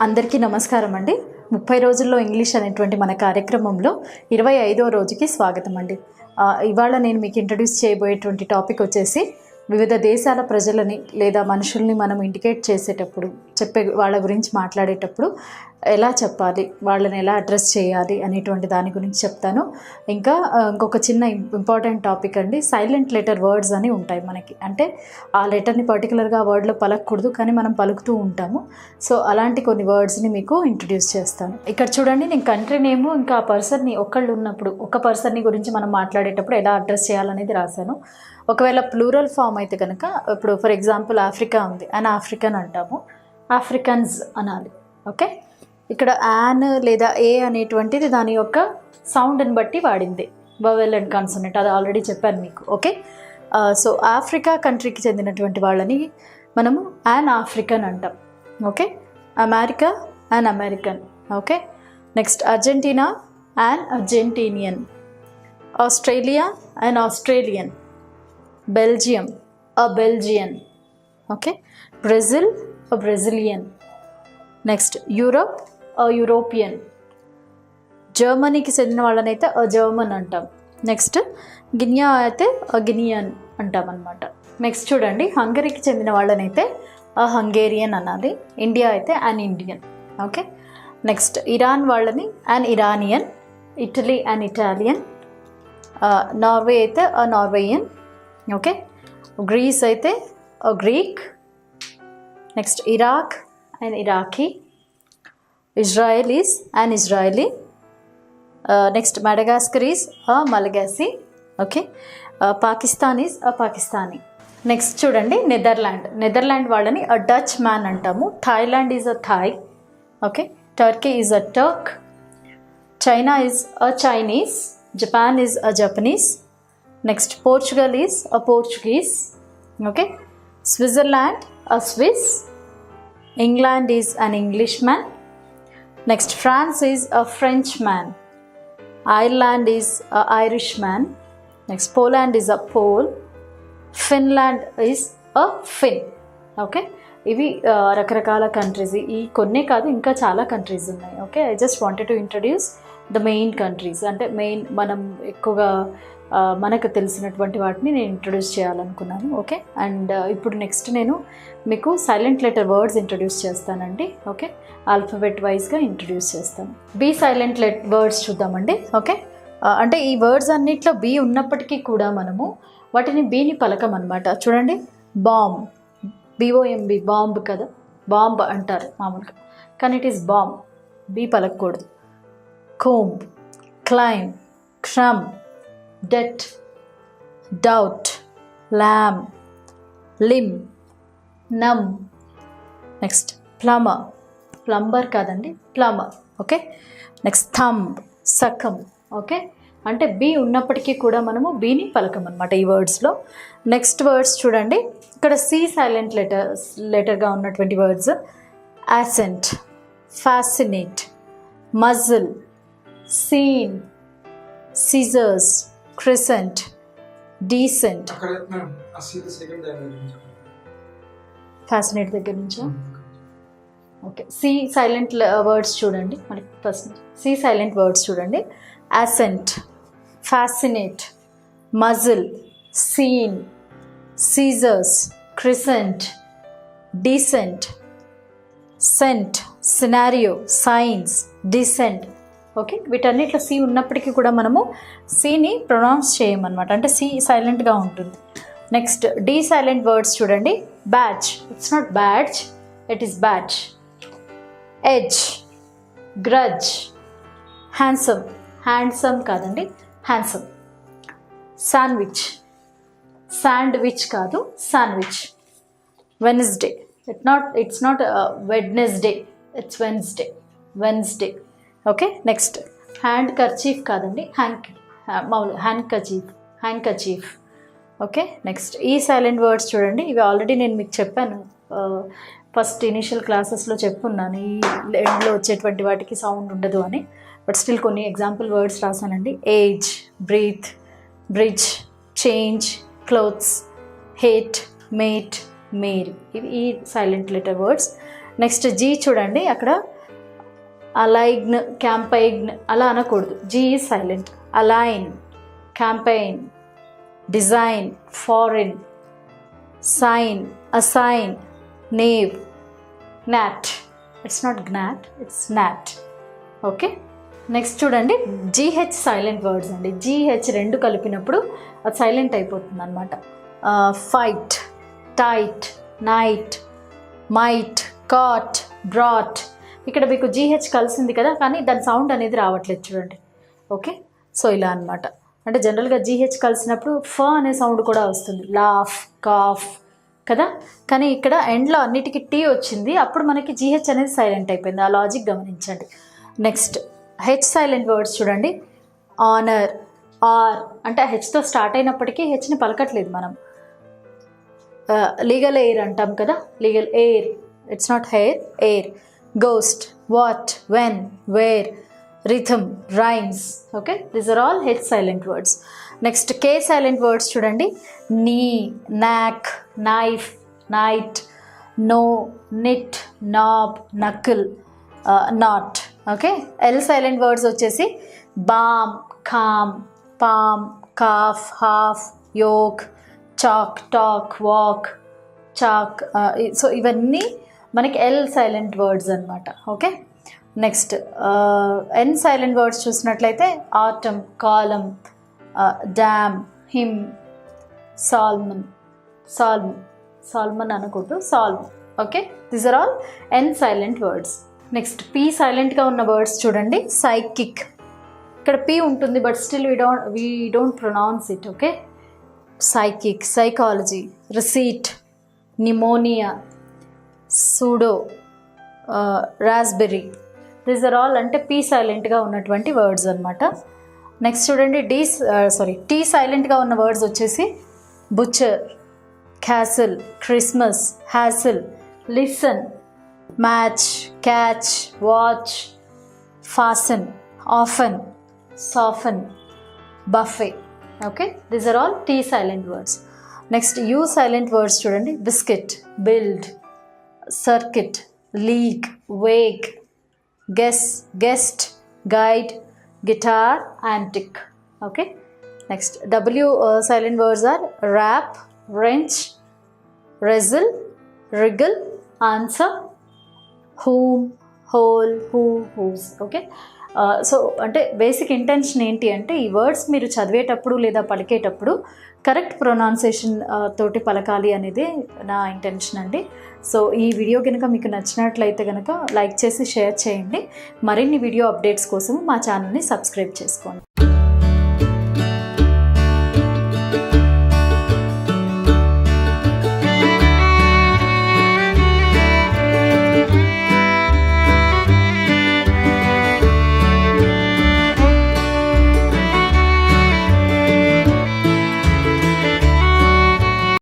అందరికీ నమస్కారం అండి. 30 రోజుల్లో ఇంగ్లీష్ అనేటువంటి మన కార్యక్రమంలో 25వ రోజుకి స్వాగతం అండి. ఇవాళ నేను మీకు ఇంట్రడ్యూస్ చేయబోయేటువంటి టాపిక్ వచ్చేసి వివిధ దేశాల ప్రజలని లేదా మనుషుల్ని మనం ఇండికేట్ చేసేటప్పుడు వాళ్ళ గురించి మాట్లాడేటప్పుడు ఎలా చెప్పాలి, వాళ్ళని ఎలా అడ్రస్ చేయాలి అనేటువంటి దాని గురించి చెప్తాను. ఇంకా ఇంకొక చిన్న ఇంపార్టెంట్ టాపిక్ అండి, సైలెంట్ లెటర్ వర్డ్స్ అని ఉంటాయి మనకి. అంటే ఆ లెటర్ని పర్టికులర్గా ఆ వర్డ్లో పలకూడదు, కానీ మనం పలుకుతూ ఉంటాము. సో అలాంటి కొన్ని వర్డ్స్ని మీకు ఇంట్రడ్యూస్ చేస్తాను. ఇక్కడ చూడండి, నేను కంట్రీ నేము ఇంకా ఆ పర్సన్ని ఒకళ్ళు ఉన్నప్పుడు ఒక పర్సన్ని గురించి మనం మాట్లాడేటప్పుడు ఎలా అడ్రస్ చేయాలనేది రాశాను. ఒకవేళ ప్లూరల్ ఫామ్ అయితే కనుక, ఇప్పుడు ఫర్ ఎగ్జాంపుల్ ఆఫ్రికా ఉంది, అండ్ ఆఫ్రికన్ అంటాము, ఆఫ్రికన్స్ అనాలి. ఓకే, ఇక్కడ యాన్ లేదా ఏ అనేటువంటిది దాని యొక్క సౌండ్ని బట్టి వాడింది, వవెల్ అండ్ కాన్సోనెంట్, అది ఆల్రెడీ చెప్పాను మీకు. ఓకే, సో ఆఫ్రికా కంట్రీకి చెందినటువంటి వాళ్ళని మనము యాన్ ఆఫ్రికన్ అంటాం. Okay, America and American. Okay, next Argentina and Argentinian, Australia and Australian, Belgium a Belgian. Okay, Brazil a Brazilian. Next Europe a European, జర్మనీకి చెందిన వాళ్ళనైతే అ జర్మన్ అంటాం. నెక్స్ట్ గినియా అయితే అ గినియన్ అంటాం అనమాట. నెక్స్ట్ చూడండి, హంగరీకి చెందిన వాళ్ళనైతే అ హంగేరియన్ అనాలి. ఇండియా అయితే an Indian. Okay, next Iran వాళ్ళని an Iranian, Italy an Italian, Norway అయితే అ నార్వేయన్. ఓకే, గ్రీస్ అయితే a Greek. Next Iraq and Iraqi, Israel is an Israeli. Next Madagascar is a Malagasy. Okay, Pakistan is a Pakistani. Next చూడండి, Netherland వాళ్ళని a Dutch man అంటాము. Thailand is a Thai. Okay, Turkey is a Turk, China is a Chinese, Japan is a Japanese. Next Portugal is a Portuguese. Okay, Switzerland a Swiss, England is an English man. Next France is a French man, Ireland is a Irish man. Next Poland is a Pole, Finland is a Finn. Okay, ఇవి రకరకాల countries. ఈ కొన్నే కాదు, ఇంకా చాలా countries ఉన్నాయి. Okay, I just wanted to introduce the main countries, అంటే main మనం ఎక్కువగా మనకు తెలిసినటువంటి వాటిని నేను ఇంట్రడ్యూస్ చేయాలనుకున్నాను. ఓకే, అండ్ ఇప్పుడు నెక్స్ట్ నేను మీకు సైలెంట్ లెటర్ వర్డ్స్ ఇంట్రడ్యూస్ చేస్తానండి. ఓకే, ఆల్ఫబెట్ వైజ్గా ఇంట్రడ్యూస్ చేస్తాను. బి సైలెంట్ వర్డ్స్ చూద్దామండి. ఓకే, అంటే ఈ వర్డ్స్ అన్నిట్లో బి ఉన్నప్పటికీ కూడా మనము వాటిని బీని పలకమన్నమాట. చూడండి, బాంబ్, బిఓఎంబి, బాంబ్ కదా, బాంబ్ అంటారు మామూలుగా, కానీ ఇట్ ఈస్ బాంబ్, బి పలకూడదు. Comb, climb, crumb, debt, doubt, lamb, limb, numb. Next plumber, plumber కాదండి, plumber. Okay, next thumb, succumb. Okay, అంటే బి ఉన్నప్పటికీ కూడా మనము బీని పలకమన్నమాట ఈ వర్డ్స్లో. నెక్స్ట్ వర్డ్స్ చూడండి, ఇక్కడ సి సైలెంట్ లెటర్గా ఉన్నటువంటి words ascent, fascinate, muscle, scene, scissors, crescent, descent. Fascinate దగ్గర నుంచా? ఓకే, సి సైలెంట్ వర్డ్స్ చూడండి. మనకి ఫస్ట్ సి సైలెంట్ వర్డ్స్ చూడండి, ascent, fascinate, muscle, scene, scissors, crescent, descent, scent, scenario, science, descent. Okay, వీటన్నిట్లో C ఉన్నప్పటికీ కూడా మనము సిని ప్రొనౌన్స్ చేయమన్నమాట, అంటే సి సైలెంట్గా ఉంటుంది. నెక్స్ట్ డి సైలెంట్ వర్డ్స్ చూడండి, batch, it's not batch, it is batch. Edge, grudge, handsome, handsome కాదండి, హ్యాండ్సమ్. శాండ్విచ్, శాండ్విచ్ కాదు, sandwich. Wednesday, it's not Wednesday, it's Wednesday, Wednesday. Okay, next handkerchief కాదండి, handkerchief, handkerchief. Okay, next E silent words చూడండి, ఇవి already నేను మీకు చెప్పాను, first initial క్లాసెస్లో చెప్పున్నాను, ఈ ఎండ్లో వచ్చేటువంటి వాటికి సౌండ్ ఉండదు అని. బట్ స్టిల్ కొన్ని ఎగ్జాంపుల్ వర్డ్స్ రాశానండి. Age, breath, bridge, change, clothes, hate, mate, male. ఇవి E silent letter words. Next G చూడండి, అక్కడ అలైగ్న్, క్యాంపైగ్న్ అలా అనకూడదు. G is silent. Align, campaign, design, foreign, sign, assign, gnaw, gnat. It's not gnat, it's gnat. Okay. Next చూడండి, GH silent words అండి. GH రెండు కలిపినప్పుడు అది సైలెంట్ అయిపోతుంది అనమాట. Fight, tight, night, might, caught, brought. ఇక్కడ మీకు జీహెచ్ కలిసింది కదా, కానీ దాని సౌండ్ అనేది రావట్లేదు చూడండి. ఓకే. సో ఇలా అనమాట. అంటే జనరల్గా జీహెచ్ కలిసినప్పుడు ఫ అనే సౌండ్ కూడా వస్తుంది, లాఫ్, కాఫ్ కదా. కానీ ఇక్కడ ఎండ్లో అన్నిటికీ టీ వచ్చింది, అప్పుడు మనకి జీహెచ్ అనేది సైలెంట్ అయిపోయింది. ఆ లాజిక్ గమనించండి. నెక్స్ట్ హెచ్ సైలెంట్ వర్డ్స్ చూడండి. ఆనర్, ఆర్ అంటే హెచ్తో స్టార్ట్ అయినప్పటికీ హెచ్ని పలకట్లేదు మనం. లీగల్ ఎయిర్ అంటాం కదా, legal heir, it's not hair, heir. Ghost, what, when, where, rhythm, rhymes. Okay, these are all H silent words. Next K silent words చూడండి. Knee, knock, knife, knight, know, knit, knob, knuckle, knot. Okay. L silent words వచ్చేసి balm, calm, palm, calf, half, yolk, chalk, talk, walk, chalk. So ఇవన్నీ మనకి L silent words అనమాట. Okay. Next N silent words చూసినట్లయితే autumn, column, damn, hymn, salmon, salmon అనకూడదు, salmon. Okay, these are all N silent words. Next P సైలెంట్గా ఉన్న words చూడండి. Psychic, ఇక్కడ P ఉంటుంది but still we don't pronounce it. Okay. Psychic, psychology, receipt, pneumonia, pseudo, raspberry. These are all అంటే P సైలెంట్గా ఉన్నటువంటి words అనమాట. Next చూడండి టీ సైలెంట్గా ఉన్న వర్డ్స్ వచ్చేసి butcher, castle, Christmas, hassle, listen, match, catch, watch, fasten, often, soften, buffet. Okay, these are all T silent words. Next U silent words చూడండి. Biscuit, build, circuit, league, vague, guess, guest, guide, guitar, antique. Okay. Next W silent words are wrap, wrench, wrestle, wriggle, answer, whom, whole, who, whose. Okay. So అంటే basic intention ఏంటి అంటే ఈ words మీరు చదివేటప్పుడు లేదా పలికేటప్పుడు correct pronunciation తోటి పలకాలి అనేది నా ఇంటెన్షన్ అండి. సో ఈ వీడియో కనుక మీకు నచ్చినట్లయితే కనుక లైక్ చేసి షేర్ చేయండి. మరిన్ని వీడియో అప్డేట్స్ కోసం మా ఛానల్ని సబ్స్క్రైబ్ చేసుకోండి.